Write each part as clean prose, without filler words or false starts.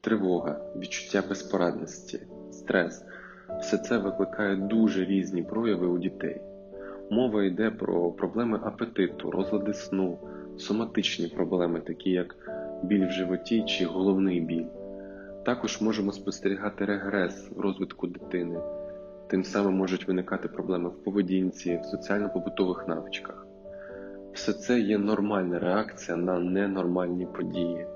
Тривога, відчуття безпорадності, стрес – все це викликає дуже різні прояви у дітей. Мова йде про проблеми апетиту, розлади сну, соматичні проблеми, такі як біль в животі чи головний біль. Також можемо спостерігати регрес в розвитку дитини. Тим самим можуть виникати проблеми в поведінці, в соціально-побутових навичках. Все це є нормальна реакція на ненормальні події.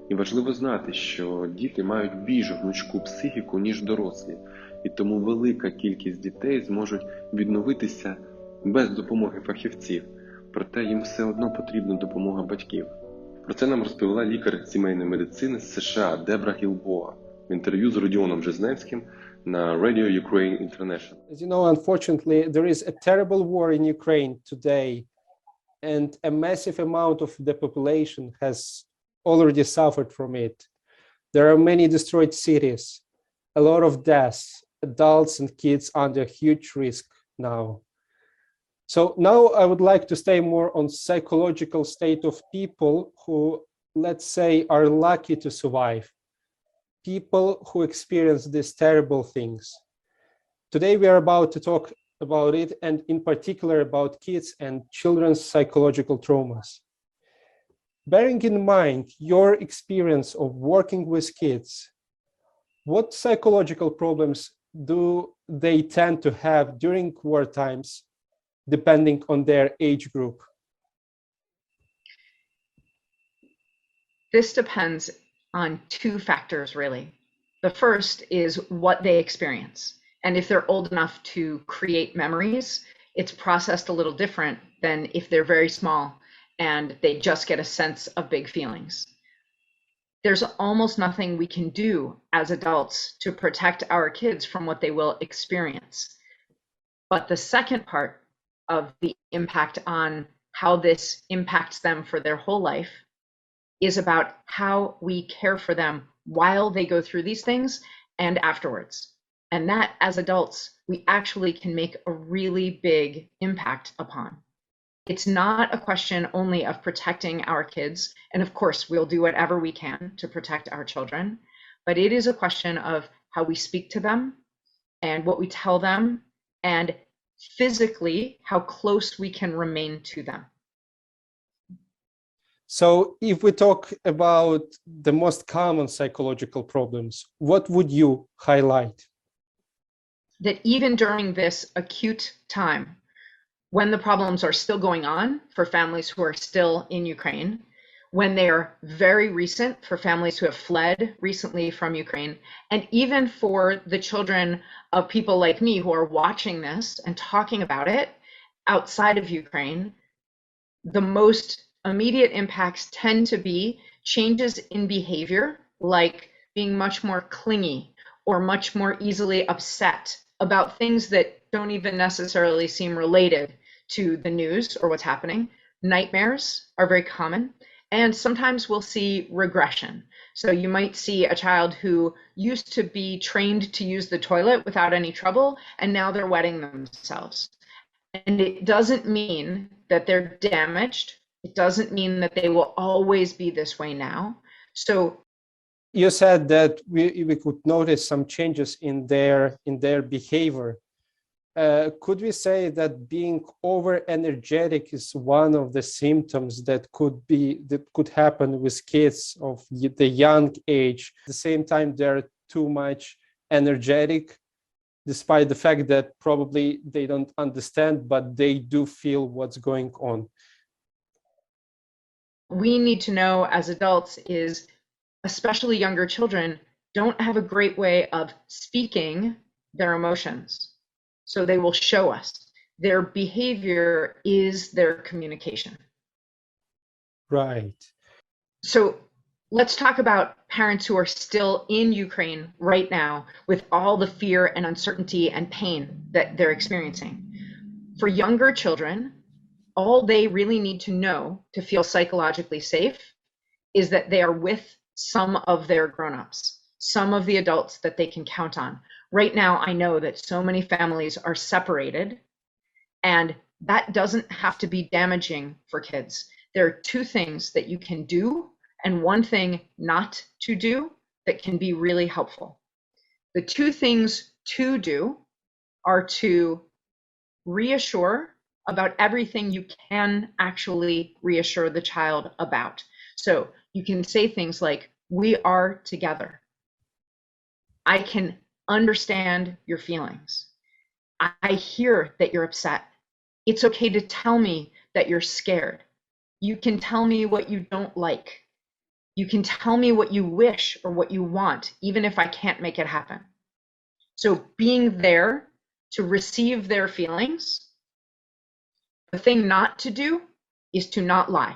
І важливо знати, що діти мають більш гнучку психіку, ніж дорослі, і тому велика кількість дітей зможуть відновитися без допомоги фахівців, проте їм все одно потрібна допомога батьків. Про це нам розповіла лікар сімейної медицини з США Дебра Гілбоа в інтерв'ю з Родіоном Жизневским на Ukraine International. As you know, unfortunately, there is a terrible war in Ukraine today, and a massive amount of the population has already suffered from it. There are many destroyed cities, a lot of deaths, adults and kids under huge risk now. So now I would like to stay more on psychological state of people who, let's say, are lucky to survive. People who experience these terrible things. Today we are about to talk about it, and in particular about kids and children's psychological traumas. Bearing in mind your experience of working with kids, what psychological problems do they tend to have during war times, depending on their age group? This depends on two factors, really. The first is what they experience. And if they're old enough to create memories, it's processed a little different than if they're very small and they just get a sense of big feelings. There's almost nothing we can do as adults to protect our kids from what they will experience. But the second part of the impact on how this impacts them for their whole life is about how we care for them while they go through these things and afterwards. And that, as adults, we actually can make a really big impact upon. It's not a question only of protecting our kids, and of course we'll do whatever we can to protect our children, but it is a question of how we speak to them and what we tell them, and physically how close we can remain to them. So if we talk about the most common psychological problems, what would you highlight? That even during this acute time, when the problems are still going on for families who are still in Ukraine, when they are very recent for families who have fled recently from Ukraine, and even for the children of people like me who are watching this and talking about it outside of Ukraine, the most immediate impacts tend to be changes in behavior, like being much more clingy or much more easily upset about things that don't even necessarily seem related to the news or what's happening. Nightmares are very common, and sometimes we'll see regression. So you might see a child who used to be trained to use the toilet without any trouble, and now they're wetting themselves. And it doesn't mean that they're damaged. It doesn't mean that they will always be this way now. So you said that we could notice some changes in their behavior. Could we say that being over energetic is one of the symptoms that could happen with kids of the young age? At the same time, they're too much energetic, despite the fact that probably they don't understand, but they do feel what's going on. We need to know as adults is, especially younger children, don't have a great way of speaking their emotions. So they will show us. Their behavior is their communication. Right. So let's talk about parents who are still in Ukraine right now with all the fear and uncertainty and pain that they're experiencing. For younger children, all they really need to know to feel psychologically safe is that they are with some of their grown-ups, some of the adults that they can count on. Right now, I know that so many families are separated, and that doesn't have to be damaging for kids. There are two things that you can do and one thing not to do that can be really helpful. The two things to do are to reassure about everything you can actually reassure the child about. So you can say things like, we are together. I can understand your feelings. I hear that you're upset. It's okay to tell me that you're scared. You can tell me what you don't like. You can tell me what you wish or what you want, even if I can't make it happen. So being there to receive their feelings. The thing not to do is to not lie.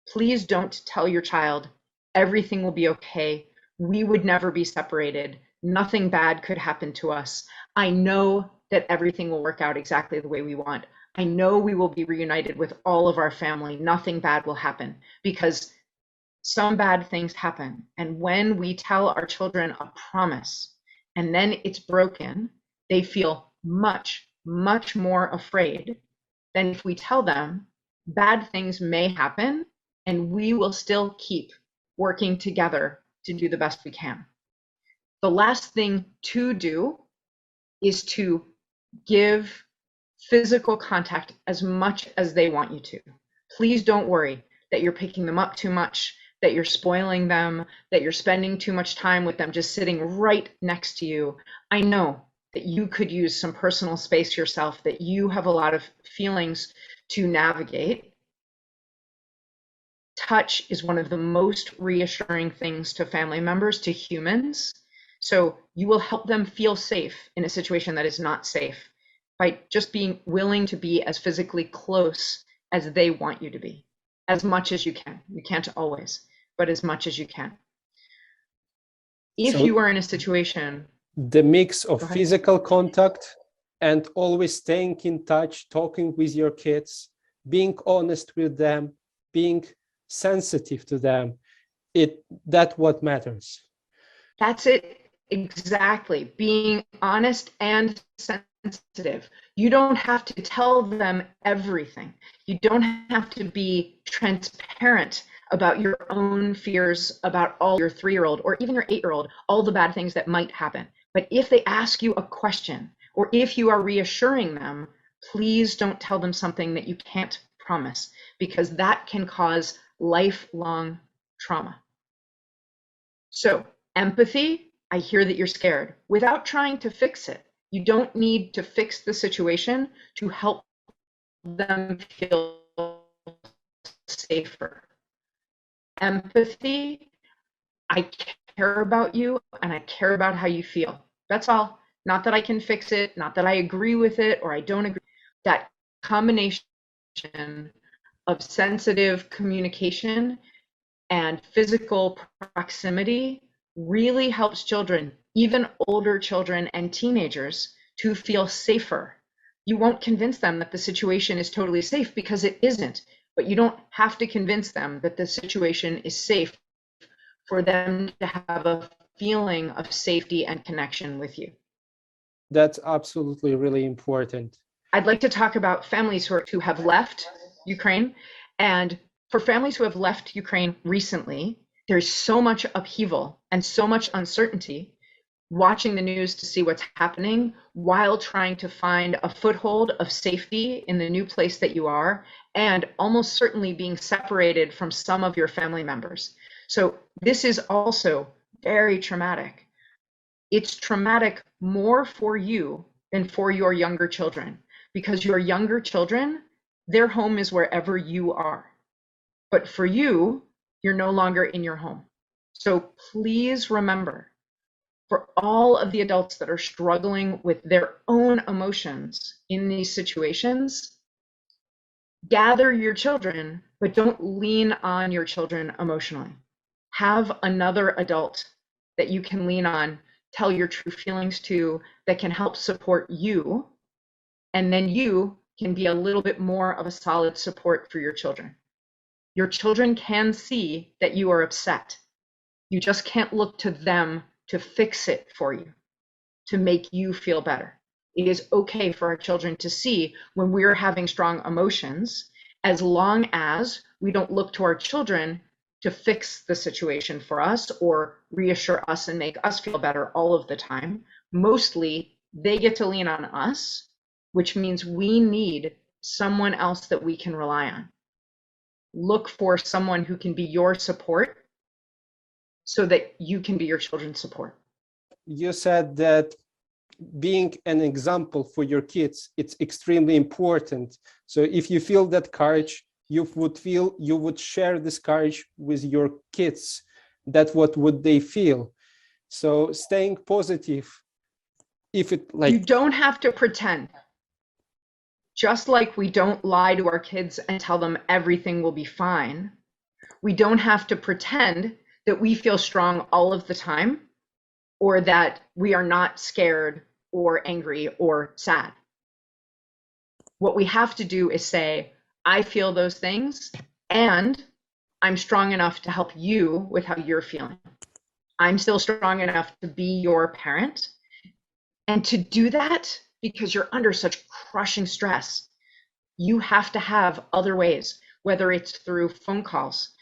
Please don't tell your child everything will be okay. We would never be separated. Nothing bad could happen to us. I know that everything will work out exactly the way we want. I know we will be reunited with all of our family. Nothing bad will happen, because some bad things happen. And when we tell our children a promise and then it's broken, they feel much, much more afraid than if we tell them bad things may happen and we will still keep working together to do the best we can. The last thing to do is to give physical contact as much as they want you to. Please don't worry that you're picking them up too much, that you're spoiling them, that you're spending too much time with them just sitting right next to you. I know that you could use some personal space yourself, that you have a lot of feelings to navigate. Touch is one of the most reassuring things to family members, to humans. So you will help them feel safe in a situation that is not safe by just being willing to be as physically close as they want you to be, as much as you can. You can't always, but as much as you can. If you are in a situation, the mix of physical contact and always staying in touch, talking with your kids, being honest with them, being sensitive to them, that's what matters. That's it. Exactly. Being honest and sensitive. You don't have to tell them everything. You don't have to be transparent about your own fears, about all your 3-year-old or even your 8-year-old, all the bad things that might happen. But if they ask you a question, or if you are reassuring them, please don't tell them something that you can't promise, because that can cause lifelong trauma. So empathy, I hear that you're scared, without trying to fix it. You don't need to fix the situation to help them feel safer. Empathy, I care about you and I care about how you feel. That's all. Not that I can fix it, not that I agree with it or I don't agree. That combination of sensitive communication and physical proximity really helps children, even older children and teenagers, to feel safer. You won't convince them that the situation is totally safe, because it isn't, but you don't have to convince them that the situation is safe for them to have a feeling of safety and connection with you. That's absolutely really important. I'd like to talk about families who have left Ukraine. And for families who have left Ukraine recently, there's so much upheaval and so much uncertainty. Watching the news to see what's happening while trying to find a foothold of safety in the new place that you are, and almost certainly being separated from some of your family members. So this is also very traumatic. It's traumatic more for you than for your younger children, because your younger children, their home is wherever you are. But for you, you're no longer in your home. So please remember, for all of the adults that are struggling with their own emotions in these situations, gather your children, but don't lean on your children emotionally. Have another adult that you can lean on, tell your true feelings to, that can help support you, and then you can be a little bit more of a solid support for your children. Your children can see that you are upset. You just can't look to them to fix it for you, to make you feel better. It is okay for our children to see when we're having strong emotions, as long as we don't look to our children to fix the situation for us or reassure us and make us feel better all of the time. Mostly, they get to lean on us, which means we need someone else that we can rely on. Look for someone who can be your support so that you can be your children's support. You said that being an example for your kids, it's extremely important. So if you feel that courage, you would share this courage with your kids. That what would they feel? So staying positive, if it like you don't have to pretend. Just like we don't lie to our kids and tell them everything will be fine, we don't have to pretend that we feel strong all of the time or that we are not scared or angry or sad. What we have to do is say, I feel those things and I'm strong enough to help you with how you're feeling. I'm still strong enough to be your parent. And to do that, because you're under such crushing stress, you have to have other ways, whether it's through phone calls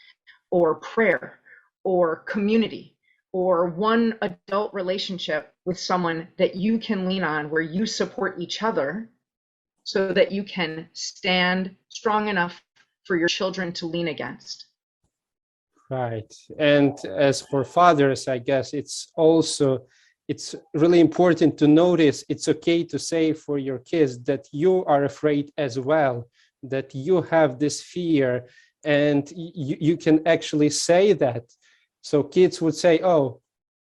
or prayer or community or one adult relationship with someone that you can lean on where you support each other so that you can stand strong enough for your children to lean against. Right. And as for fathers, I guess it's really important to notice it's okay to say for your kids that you are afraid as well, that you have this fear, and you can actually say that. So kids would say, oh,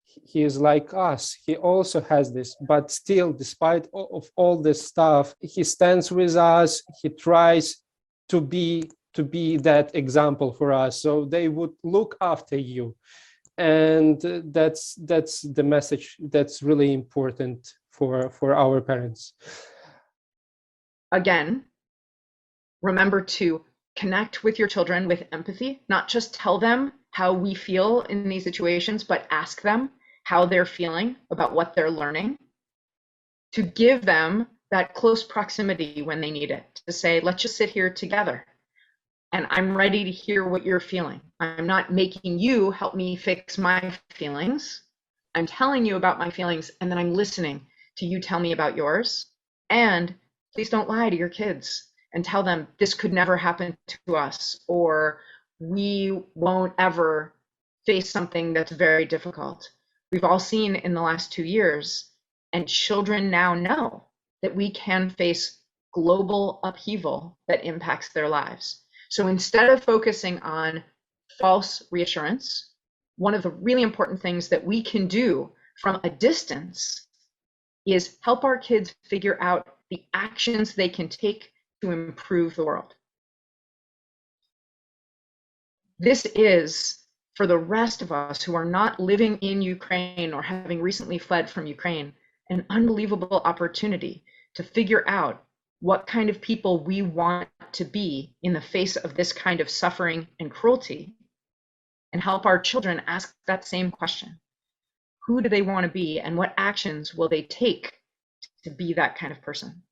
he is like us, he also has this, but still, despite of all this stuff, he stands with us, he tries to be that example for us, so they would look after you. And that's the message that's really important for our parents. Again, remember to connect with your children with empathy, not just tell them how we feel in these situations, but ask them how they're feeling about what they're learning, to give them that close proximity when they need it, to say, let's just sit here together. And I'm ready to hear what you're feeling. I'm not making you help me fix my feelings. I'm telling you about my feelings, and then I'm listening to you tell me about yours. And please don't lie to your kids and tell them this could never happen to us, or we won't ever face something that's very difficult. We've all seen in the last 2 years, and children now know that we can face global upheaval that impacts their lives. So instead of focusing on false reassurance, one of the really important things that we can do from a distance is help our kids figure out the actions they can take to improve the world. This is, for the rest of us who are not living in Ukraine or having recently fled from Ukraine, an unbelievable opportunity to figure out what kind of people we want to be in the face of this kind of suffering and cruelty, and help our children ask that same question. Who do they want to be, and what actions will they take to be that kind of person?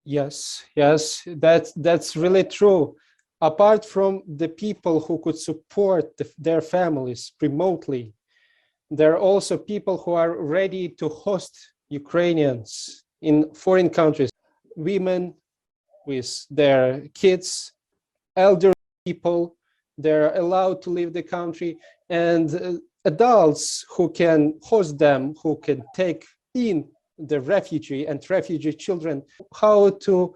Yes, that's really true. Apart from the people who could support their families remotely, there are also people who are ready to host Ukrainians in foreign countries, women with their kids, elderly people, they're allowed to leave the country, and adults who can host them, who can take in the refugee and refugee children, how to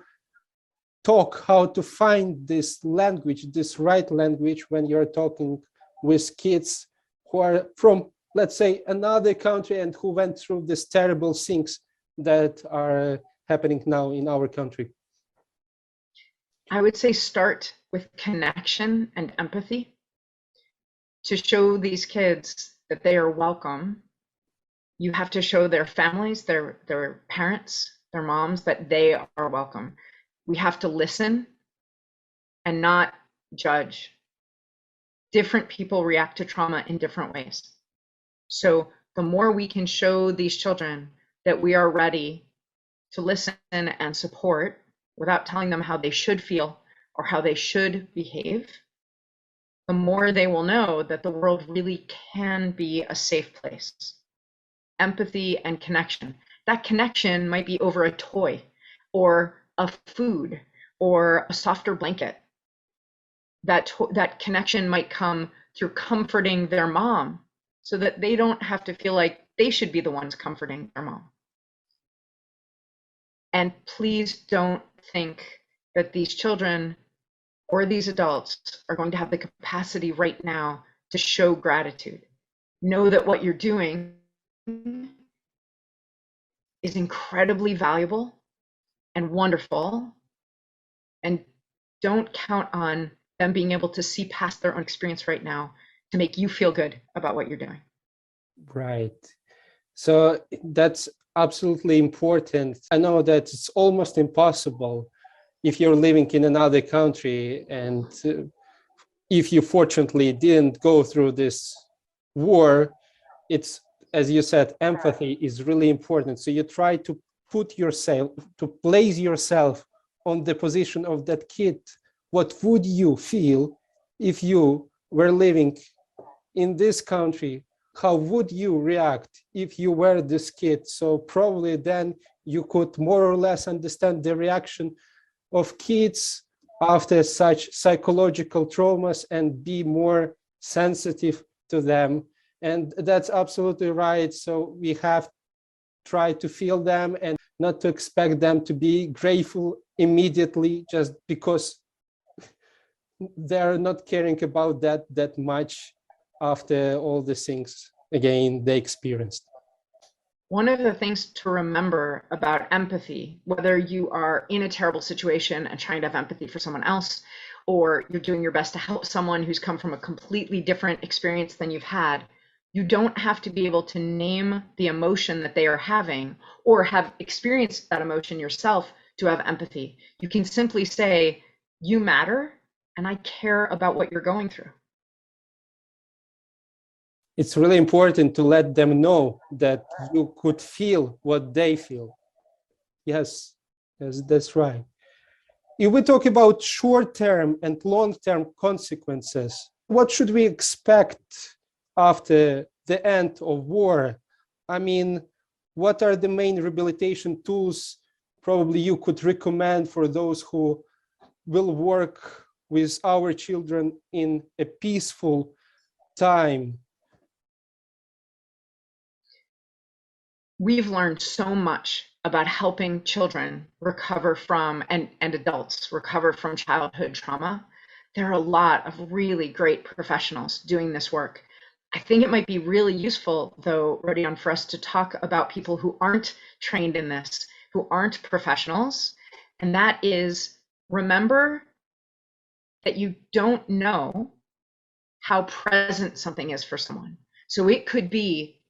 talk, how to find this language, this right language when you're talking with kids who are from, let's say, another country and who went through these terrible things that are happening now in our country. I would say start with connection and empathy to show these kids that they are welcome. You have to show their families, their parents, their moms, that they are welcome. We have to listen and not judge. Different people react to trauma in different ways. So the more we can show these children that we are ready to listen and support without telling them how they should feel or how they should behave, the more they will know that the world really can be a safe place. Empathy and connection. That connection might be over a toy or a food or a softer blanket. That connection might come through comforting their mom so that they don't have to feel like they should be the ones comforting their mom. And please don't think that these children or these adults are going to have the capacity right now to show gratitude. Know that what you're doing is incredibly valuable and wonderful, and don't count on them being able to see past their own experience right now to make you feel good about what you're doing. Right. So that's absolutely important. I know that it's almost impossible if you're living in another country, and if you fortunately didn't go through this war, it's, as you said, empathy is really important. So you try to put yourself, to place yourself on the position of that kid. What would you feel if you were living in this country? How would you react if you were this kid? So probably then you could more or less understand the reaction of kids after such psychological traumas and be more sensitive to them. And that's absolutely right. So we have tried to feel them and not to expect them to be grateful immediately just because they're not caring about that much after all the things, again, they experienced. One of the things to remember about empathy, whether you are in a terrible situation and trying to have empathy for someone else, or you're doing your best to help someone who's come from a completely different experience than you've had, you don't have to be able to name the emotion that they are having or have experienced that emotion yourself to have empathy. You can simply say, you matter, and I care about what you're going through. It's really important to let them know that you could feel what they feel. Yes, that's right. If we talk about short-term and long-term consequences, what should we expect after the end of war? I mean, what are the main rehabilitation tools probably you could recommend for those who will work with our children in a peaceful time? We've learned so much about helping children recover from, and adults recover from childhood trauma. There are a lot of really great professionals doing this work. I think it might be really useful, though, Rodion, for us to talk about people who aren't trained in this, who aren't professionals. And that is, remember that you don't know how present something is for someone. So it could be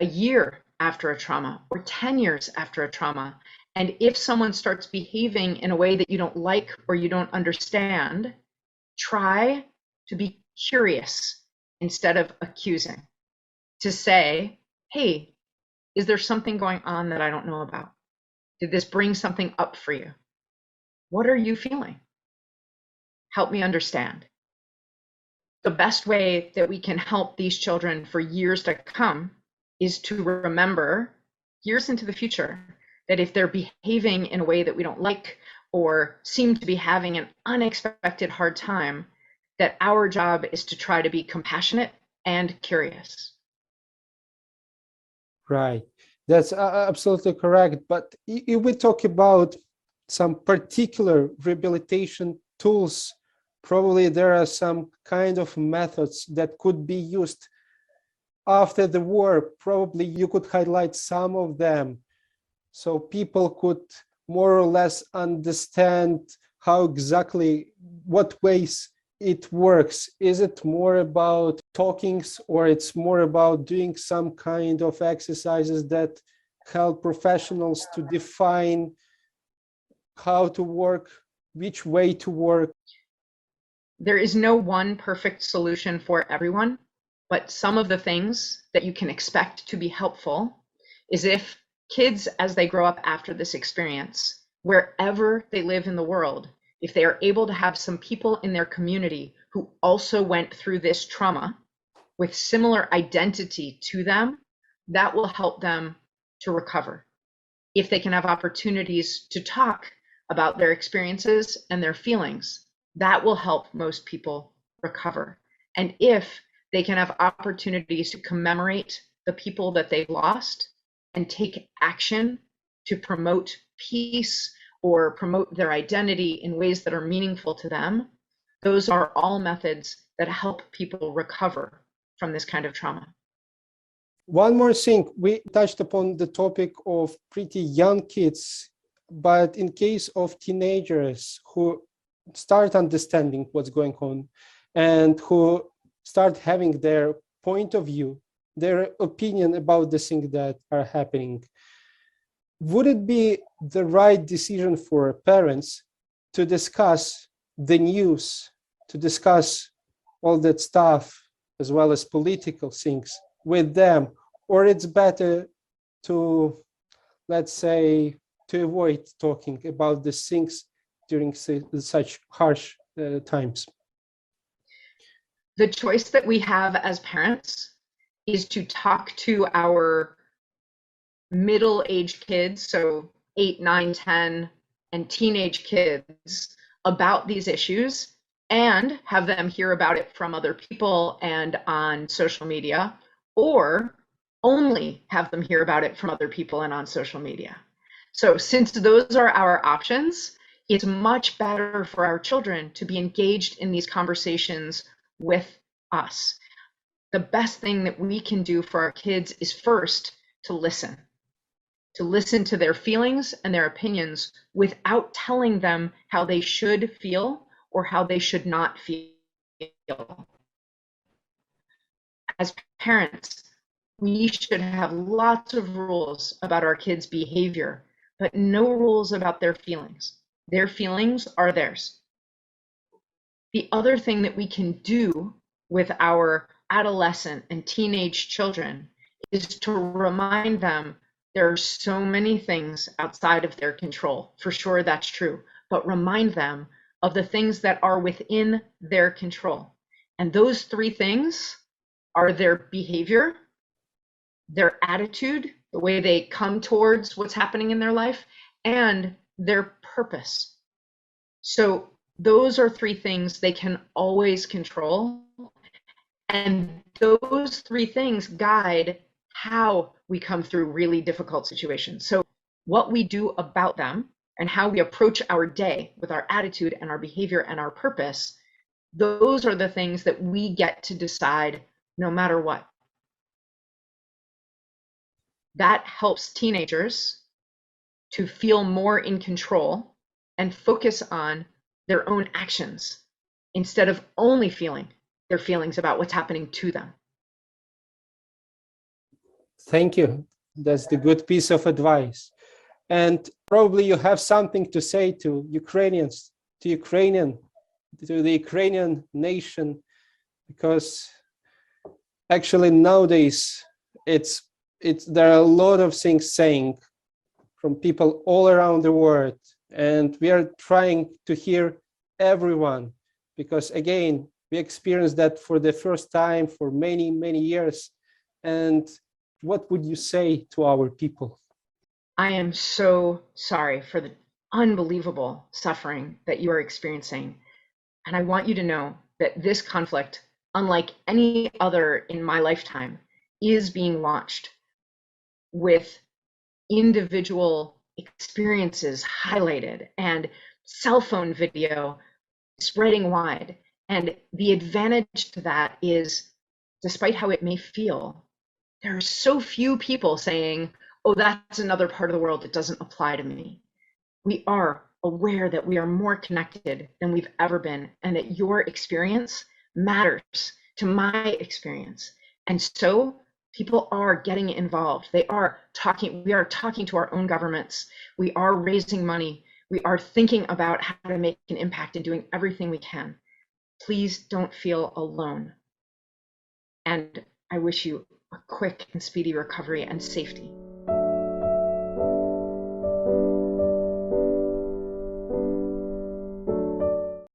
a year after a trauma or 10 years after a trauma. And if someone starts behaving in a way that you don't like or you don't understand, try to be curious instead of accusing. To say, hey, is there something going on that I don't know about? Did this bring something up for you? What are you feeling? Help me understand. The best way that we can help these children for years to come is to remember years into the future that if they're behaving in a way that we don't like or seem to be having an unexpected hard time, that our job is to try to be compassionate and curious. Right, that's absolutely correct. But if we talk about some particular rehabilitation tools, probably there are some kind of methods that could be used after the war. Probably you could highlight some of them so people could more or less understand how exactly, what ways it works. Is it more about talkings, or it's more about doing some kind of exercises that help professionals to define how to work, which way to work? There is no one perfect solution for everyone, but some of the things that you can expect to be helpful is if kids, as they grow up after this experience, wherever they live in the world, if they are able to have some people in their community who who also went through this trauma with similar identity to them, that will help them to recover. If they can have opportunities to talk about their experiences and their feelings, that will help most people recover. And if they can have opportunities to commemorate the people that they've lost and take action to promote peace or promote their identity in ways that are meaningful to them, those are all methods that help people recover from this kind of trauma. One more thing, we touched upon the topic of pretty young kids, but in case of teenagers who start understanding what's going on and who start having their point of view, their opinion about the things that are happening, would it be the right decision for parents to discuss the news, to discuss all that stuff, as well as political things with them, or it's better to, let's say, to avoid talking about these things during such harsh times? The choice that we have as parents is to talk to our middle-aged kids, so 8, 9, 10, and teenage kids about these issues and have them hear about it from other people and on social media, or only have them hear about it from other people and on social media. So since those are our options, it's much better for our children to be engaged in these conversations with us. The best thing that we can do for our kids is first to listen to their feelings and their opinions without telling them how they should feel or how they should not feel. As parents, we should have lots of rules about our kids' behavior, but no rules about their feelings. Their feelings are theirs. The other thing that we can do with our adolescent and teenage children is to remind them there are so many things outside of their control. For sure, that's true, but remind them of the things that are within their control. And those three things are their behavior, their attitude, the way they come towards what's happening in their life, and their purpose. So those are three things they can always control. And those three things guide how we come through really difficult situations. So what we do about them and how we approach our day with our attitude and our behavior and our purpose, those are the things that we get to decide no matter what. That helps teenagers to feel more in control and focus on their own actions instead of only feeling their feelings about what's happening to them. Thank you. That's the good piece of advice. And probably you have something to say to Ukrainians, to the Ukrainian nation, because actually nowadays there are a lot of things saying from people all around the world, and we are trying to hear everyone, because again, we experienced that for the first time for many, many years. And what would you say to our people? I am so sorry for the unbelievable suffering that you are experiencing. And I want you to know that this conflict, unlike any other in my lifetime, is being launched with individual experiences highlighted and cell phone video spreading wide. And the advantage to that is, despite how it may feel, there are so few people saying, oh, that's another part of the world that doesn't apply to me. We are aware that we are more connected than we've ever been, and that your experience matters to my experience. And so people are getting involved. We are talking to our own governments. We are raising money. We are thinking about how to make an impact and doing everything we can. Please don't feel alone. And I wish you a quick and speedy recovery and safety.